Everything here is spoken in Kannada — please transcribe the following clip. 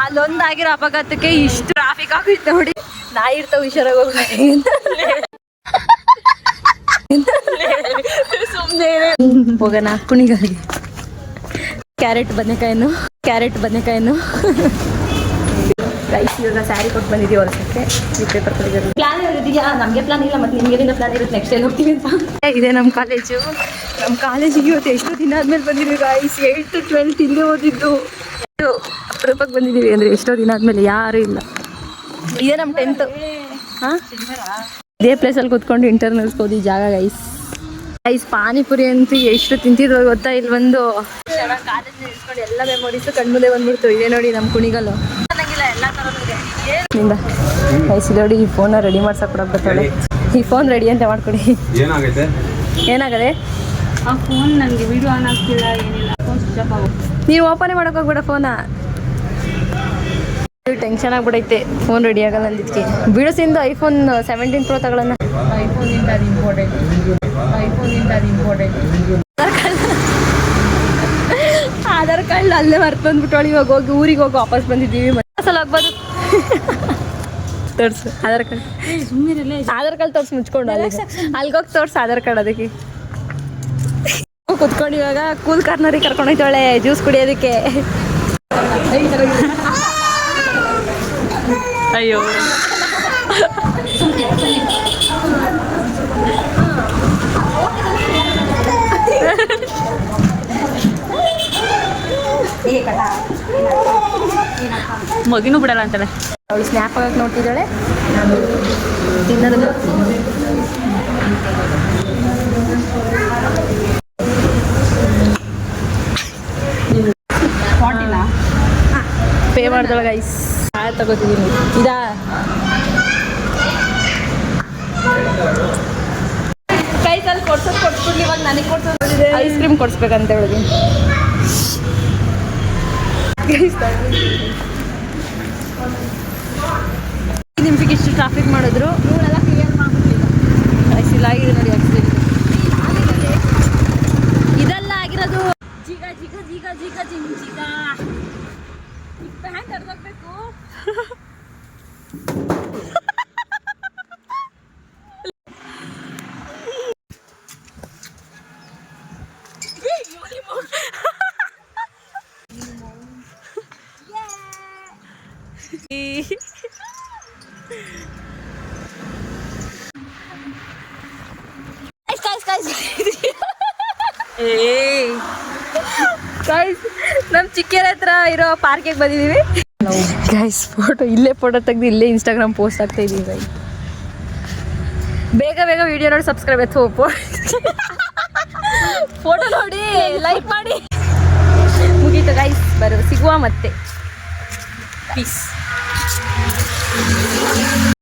ಅಲ್ಲೊಂದಾಗಿರೋ ಅಪಘಾತಕ್ಕೆ ಇಷ್ಟು ಟ್ರಾಫಿಕ್ ಆಗುತ್ತೆ ನೋಡಿ. ನಾಯಿ ಇರ್ತಾವ ಹುಷಾರಾಗಿ ಹೋಗಿ ಸುಮ್ಮನೆ ಹೋಗೋಣ ಕುಣಿಗಾಗಿ. Carrot ಬದನೆಕಾಯನ್ನು rice. ಇವಾಗ ಸ್ಯಾರಿ ಕೊಟ್ಟು ಬಂದಿದ್ದೀವಿ ಹೊರಸಕ್ಕೆ. ಈ ಪೇಪರ್ ಕೊಟ್ಟಿದ್ದಾರೆ. ಪ್ಲಾನ್ ಇದೆಯಾ? ನಮಗೆ ಪ್ಲಾನ್ ಇಲ್ಲ, ಮತ್ತೆ ನಿಮಗೇನಿಲ್ಲ ಪ್ಲಾನ್ ಇರುತ್ತೆ ನೆಕ್ಸ್ಟ್ ಎಲ್ಲಿ ಹೋಗ್ತೀವಿ ಅಂತ. ಇದೆ ನಮ್ಮ ಕಾಲೇಜು. ನಮ್ಮ ಕಾಲೇಜಿಗೆ ಇವತ್ತು ಎಷ್ಟು ದಿನ ಆದ್ಮೇಲೆ ಬಂದಿದ್ದೀವಿ ಗಾಯ್ಸ್. 8 to 12 ಇಲ್ಲೇ ಓದಿದ್ದು. ಅಪರೂಪಕ್ಕೆ ಬಂದಿದ್ದೀವಿ ಅಂದರೆ ಎಷ್ಟೋ ದಿನ ಆದಮೇಲೆ ಯಾರೂ ಇಲ್ಲ. ಇದೇ ನಮ್ಮ 10th. ಹಾಂ, ಇದೇ ಪ್ಲೇಸಲ್ಲಿ ಕೂತ್ಕೊಂಡು ಇಂಟರ್ನಲ್ಸ್ ಓದಿ ಜಾಗ ಗೈಸ್. ಪಾನಿಪುರಿ ಅಂತೂ ಎಷ್ಟು ತಿಂತಿದ್ವು ಗೊತ್ತಾ. ಇಲ್ಲಿ ಬಂದು ಕಾಲೇಜ್ ಇಸ್ಕೊಂಡು ಎಲ್ಲ ಮೆಮೊರೀಸು ಕಣ್ಮುಂದೆ ಬಂದ್ಬಿಡ್ತು. ಇದೇ ನೋಡಿ ನಮ್ಮ ಕುಣಿಗಲ್ಲು ಚೆನ್ನಾಗಿಲ್ಲ, ಎಲ್ಲ ಥರದ್ದು ಗೈಸ್. ನೋಡಿ ಈ ಫೋನ ರೆಡಿ ಮಾಡ್ಸಕ್ಕೆ ಕೊಡಕ್ಕೆ ಬರ್ತಾಳೆ. ಈ ಫೋನ್ ರೆಡಿ ಅಂತ ಮಾಡ್ಕೊಡಿ. ಏನಾಗದೆ ಆ ಫೋನ್ ನನಗೆ ವಿಡಿಯೋ ಆನ್ ಆಗ್ತಿಲ್ಲ, ಏನಿಲ್ಲ. ಫೋನ್ ಸ್ವಿಚ್ ಆಫ್ ಆಗುತ್ತೆ. ನೀವು ಓಪನ್ ಮಾಡಕ್ಕೆ ಹೋಗ್ಬೇಡ ಫೋನ. ಟೆನ್ಷನ್ ಆಗ್ಬಿಡೈತೆ ಫೋನ್ ರೆಡಿ ಆಗಲ್ಲ ಅಂದಿದ್ದಕ್ಕೆ. ಬಿಡಿಸಿಂದು ಐಫೋನ್ 17 Pro ತಗೊಳ್ಳೋಣ. ಐಫೋನಿಂದ ಅದು ಇಂಪಾರ್ಟೆಂಟ್. ಆಧಾರ್ ಕಾರ್ಡ್ ಅಲ್ಲೇ ಮರ್ತು ಬಂದ್ಬಿಟ್ಟೋಳಿ. ಇವಾಗ ಹೋಗಿ ಊರಿಗೆ ಹೋಗಿ ವಾಪಸ್ ಬಂದಿದ್ದೀವಿ. ಸಲ ಹೋಗ್ಬೋದು. ತೋರ್ಸು ಆಧಾರ್ ಕಾರ್ಡ್. ಆಧಾರ್ ಕಾರ್ಡ್ ತೋರ್ಸಿ ಮುಚ್ಕೊಂಡು ಅಲ್ಲಿಗೋಗಿ ತೋರ್ಸು ಆಧಾರ್ ಕಾರ್ಡ್. ಅದಕ್ಕೆ ಕುತ್ಕೊಂಡು ಇವಾಗ ಕೂಲ್ ಕಾರ್ನರಿಗೆ ಕರ್ಕೊಂಡೋಯ್ತಾಳೆ ಜ್ಯೂಸ್ ಕುಡಿಯೋದಕ್ಕೆ. ಅಯ್ಯೋ ಮಗಿನೂ ಬಿಡಲ್ಲ ಅಂತಾಳೆ. ಅವಳು ಸ್ನ್ಯಾಪ್ ಆಗಕ್ಕೆ ನೋಡ್ತಿದ್ದಾಳೆ. ನಾನು ತಿನ್ನೋದು ಪೇ ಮಾಡ್ದಳ ಗೈಸ್. ತಗೋತಿದ್ದೀನಿ. ಇದಾ ಕೈ ಕಾಲು ಕೊಡ್ಸ್ಬಿಡ್ಲಿ. ಇವಾಗ ನನಗೆ ಕೊಡ್ಸೋದಿದೆ. ಐಸ್ ಕ್ರೀಮ್ ಕೊಡಿಸ್ಬೇಕಂತ ಹೇಳಿದ್ವಿ. ನಿಮಿಷಕ್ಕೆ ಇಷ್ಟು ಟ್ರಾಫಿಕ್ ಮಾಡಿದ್ರು. ಇವರೆಲ್ಲ ಕ್ಲಿಯರ್ ಮಾಡ್ಬಿಟ್ಟಿಲ್ಲ. ಆಗಿದೆ ನೋಡಿ ಆಕ್ಸಿಡೆಂಟ್. ಇದೆಲ್ಲ ಆಗಿರೋದು ಜಿಗ ಜಿಗ ಜಿಗ ಜಿಗ ಜಿಂಗ್ ಜಿಗ. ಹ್ಯಾಂಗ್ ತರ್ದೋಗ್ಬೇಕು. ನಮ್ ಚಿಕ್ಕೇರ ಹತ್ರ ಇರೋ ಪಾರ್ಕಿಗೆ ಬಂದಿದೀವಿ ಗೈಸ್. ಇಲ್ಲೇ ಫೋಟೋ ತೆಗ್ದು ಇಲ್ಲೇ ಇನ್ಸ್ಟಾಗ್ರಾಮ್ ಪೋಸ್ಟ್ ಆಗ್ತಾ ಇದೀವಿ ಗೈಸ್. ಬೇಗ ವಿಡಿಯೋ ನೋಡಿ ಸಬ್ಸ್ಕ್ರೈಬ್ ಆಯ್ತು. ಫೋಟೋ ನೋಡಿ ಲೈಕ್ ಮಾಡಿ. ಮುಗೀತು ಗೈಸ್. ಸಿಗುವ ಮತ್ತೆ. ಪೀಸ್.